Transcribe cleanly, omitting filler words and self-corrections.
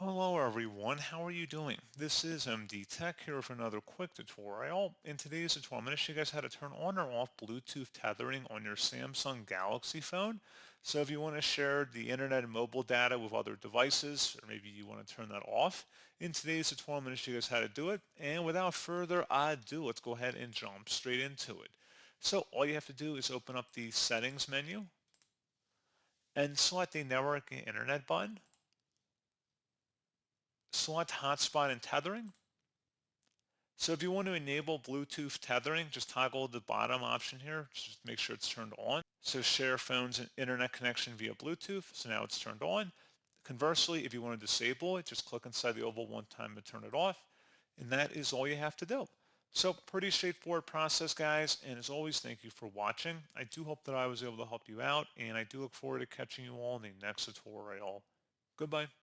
Hello everyone, how are you doing? This is MD Tech here with another quick tutorial. In today's tutorial, I'm going to show you guys how to turn on or off Bluetooth tethering on your Samsung Galaxy phone. So if you want to share the internet and mobile data with other devices, or maybe you want to turn that off, in today's tutorial, I'm going to show you guys how to do it. And without further ado, let's go ahead and jump straight into it. So all you have to do is open up the settings menu and select the network and internet button. Select hotspot and tethering. So if you want to enable Bluetooth tethering, just toggle the bottom option here. Just make sure it's turned on. So share phones and internet connection via Bluetooth. So now it's turned on. Conversely, if you want to disable it, just click inside the oval one time to turn it off. And that is all you have to do. So pretty straightforward process, guys. And as always, thank you for watching. I do hope that I was able to help you out. And I do look forward to catching you all in the next tutorial. Goodbye.